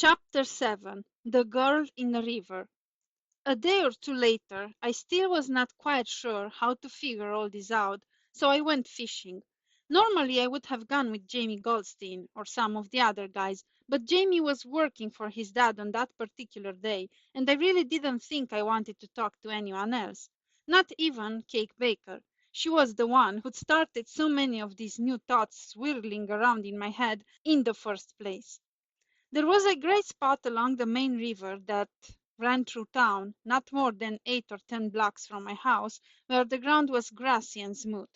Chapter 7. The Girl in the River. A day or two later, I still was not quite sure how to figure all this out, so I went fishing. Normally, I would have gone with Jamie Goldstein or some of the other guys, but Jamie was working for his dad on that particular day, and I really didn't think I wanted to talk to anyone else. Not even Cake Baker. She was the one who'd started so many of these new thoughts swirling around in my head in the first place. There was a great spot along the main river that ran through town, not more than 8 or 10 blocks from my house, where the ground was grassy and smooth.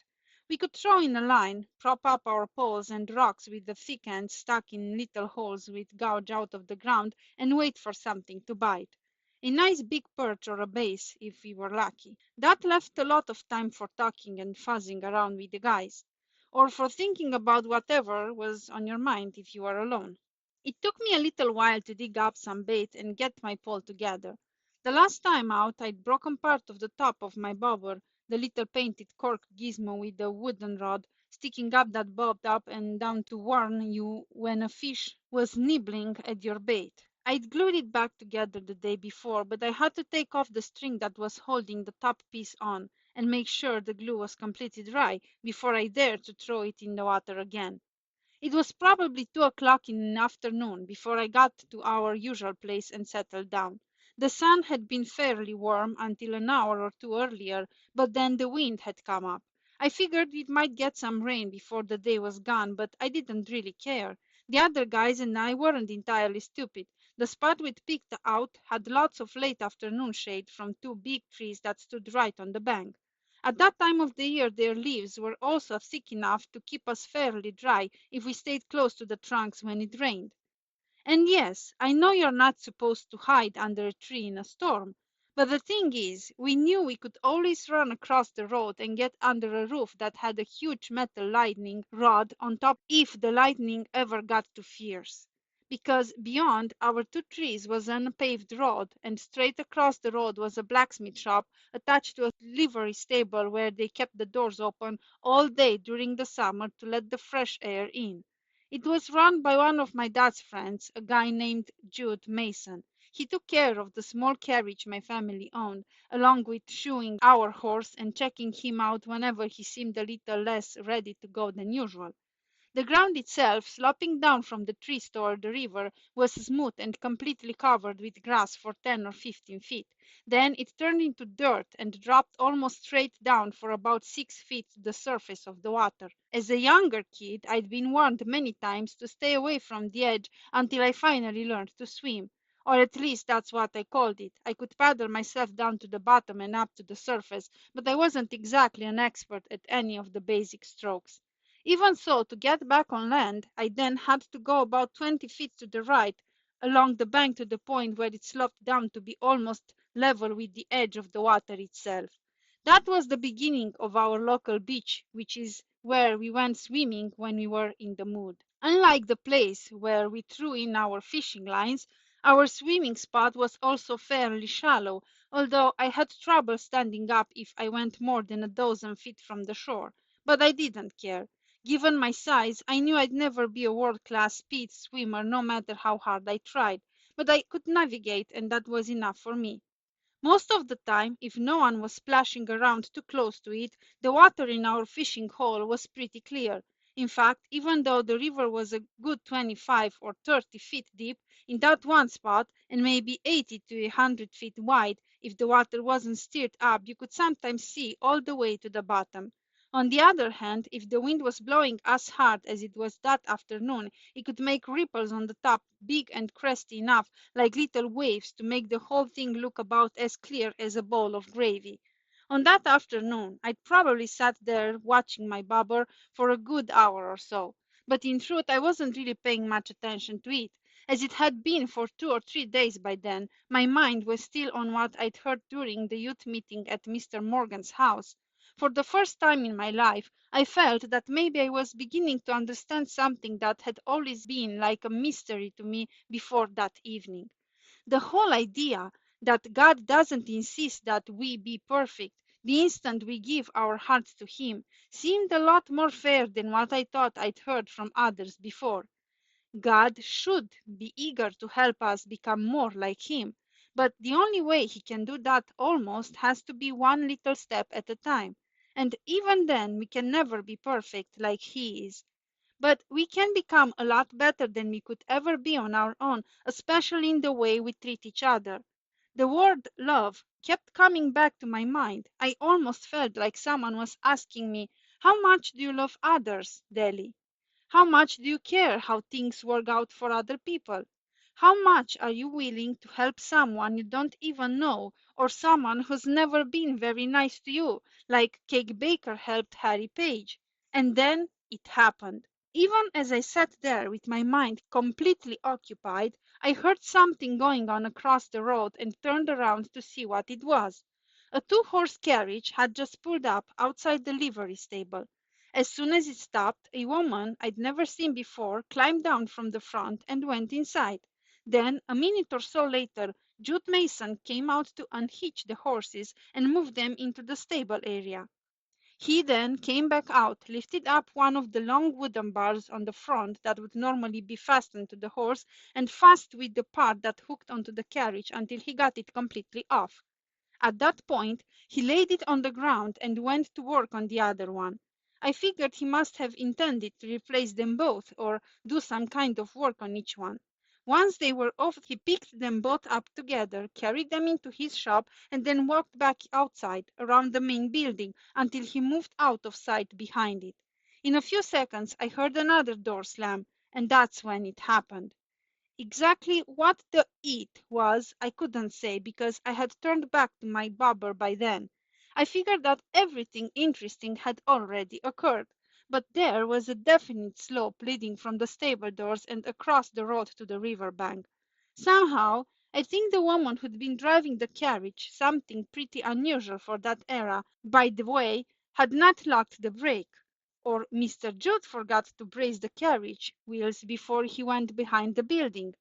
We could throw in a line, prop up our poles and rocks with the thick ends stuck in little holes we'd gouge out of the ground, and wait for something to bite. A nice big perch or a bass, if we were lucky. That left a lot of time for talking and fuzzing around with the guys, or for thinking about whatever was on your mind if you were alone. It took me a little while to dig up some bait and get my pole together. The last time out I'd broken part of the top of my bobber, the little painted cork gizmo with the wooden rod sticking up that bobbed up and down to warn you when a fish was nibbling at your bait. I'd glued it back together the day before, but I had to take off the string that was holding the top piece on and make sure the glue was completely dry before I dared to throw it in the water again. It was probably 2 o'clock in the afternoon before I got to our usual place and settled down. The sun had been fairly warm until an hour or two earlier, but then the wind had come up. I figured we might get some rain before the day was gone, but I didn't really care. The other guys and I weren't entirely stupid. The spot we'd picked out had lots of late afternoon shade from 2 big trees that stood right on the bank. At that time of the year their leaves were also thick enough to keep us fairly dry if we stayed close to the trunks when it rained. And yes, I know you're not supposed to hide under a tree in a storm, but the thing is, we knew we could always run across the road and get under a roof that had a huge metal lightning rod on top if the lightning ever got too fierce. Because beyond our 2 trees was an unpaved road, and straight across the road was a blacksmith shop attached to a livery stable where they kept the doors open all day during the summer to let the fresh air in. It was run by one of my dad's friends, a guy named Jude Mason. He took care of the small carriage my family owned, along with shoeing our horse and checking him out whenever he seemed a little less ready to go than usual. The ground itself, sloping down from the trees toward the river, was smooth and completely covered with grass for 10 or 15 feet. Then it turned into dirt and dropped almost straight down for about 6 feet to the surface of the water. As a younger kid, I'd been warned many times to stay away from the edge until I finally learned to swim. Or at least that's what I called it. I could paddle myself down to the bottom and up to the surface, but I wasn't exactly an expert at any of the basic strokes. Even so, to get back on land, I then had to go about 20 feet to the right along the bank to the point where it sloped down to be almost level with the edge of the water itself. That was the beginning of our local beach, which is where we went swimming when we were in the mood. Unlike the place where we threw in our fishing lines, our swimming spot was also fairly shallow, although I had trouble standing up if I went more than a dozen feet from the shore. But I didn't care. Given my size, I knew I'd never be a world-class speed swimmer no matter how hard I tried, but I could navigate and that was enough for me. Most of the time, if no one was splashing around too close to it, the water in our fishing hole was pretty clear. In fact, even though the river was a good 25 or 30 feet deep in that one spot and maybe 80 to 100 feet wide, if the water wasn't stirred up, you could sometimes see all the way to the bottom. On the other hand, if the wind was blowing as hard as it was that afternoon, it could make ripples on the top big and cresty enough like little waves to make the whole thing look about as clear as a bowl of gravy. On that afternoon, I'd probably sat there watching my bobber for a good hour or so, but in truth I wasn't really paying much attention to it. As it had been for 2 or 3 days by then, my mind was still on what I'd heard during the youth meeting at Mr. Morgan's house. For the first time in my life, I felt that maybe I was beginning to understand something that had always been like a mystery to me before that evening. The whole idea that God doesn't insist that we be perfect the instant we give our hearts to Him seemed a lot more fair than what I thought I'd heard from others before. God should be eager to help us become more like Him, but the only way He can do that almost has to be one little step at a time. And even then, we can never be perfect like He is. But we can become a lot better than we could ever be on our own, especially in the way we treat each other. The word love kept coming back to my mind. I almost felt like someone was asking me, how much do you love others, Deli? How much do you care how things work out for other people? How much are you willing to help someone you don't even know or someone who's never been very nice to you, like Cake Baker helped Harry Page? And then it happened. Even as I sat there with my mind completely occupied, I heard something going on across the road and turned around to see what it was. A two-horse carriage had just pulled up outside the livery stable. As soon as it stopped, a woman I'd never seen before climbed down from the front and went inside. Then, a minute or so later, Jude Mason came out to unhitch the horses and move them into the stable area. He then came back out, lifted up one of the long wooden bars on the front that would normally be fastened to the horse, and fussed with the part that hooked onto the carriage until he got it completely off. At that point, he laid it on the ground and went to work on the other one. I figured he must have intended to replace them both or do some kind of work on each one. Once they were off, he picked them both up together, carried them into his shop, and then walked back outside around the main building until he moved out of sight behind it. In a few seconds, I heard another door slam, and that's when it happened. Exactly what the "it" was I couldn't say because I had turned back to my bobber by then. I figured that everything interesting had already occurred, but there was a definite slope leading from the stable doors and across the road to the river bank. Somehow, I think the woman who'd been driving the carriage, something pretty unusual for that era, by the way, had not locked the brake. Or Mr. Jude forgot to brace the carriage wheels before he went behind the building.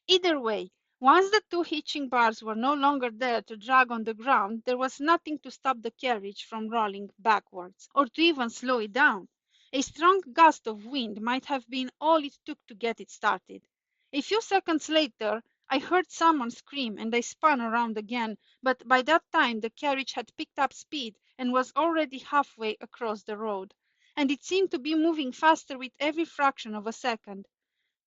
Either way, once the two hitching bars were no longer there to drag on the ground, there was nothing to stop the carriage from rolling backwards, or to even slow it down. A strong gust of wind might have been all it took to get it started. A few seconds later, I heard someone scream and I spun around again, but by that time the carriage had picked up speed and was already halfway across the road, and it seemed to be moving faster with every fraction of a second.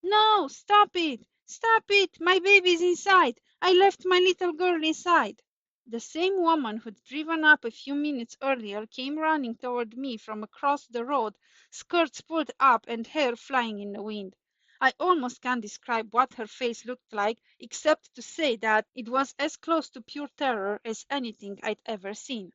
No, stop it! Stop it! My baby's inside! I left my little girl inside. The same woman who'd driven up a few minutes earlier came running toward me from across the road, skirts pulled up and hair flying in the wind. I almost can't describe what her face looked like, except to say that it was as close to pure terror as anything I'd ever seen.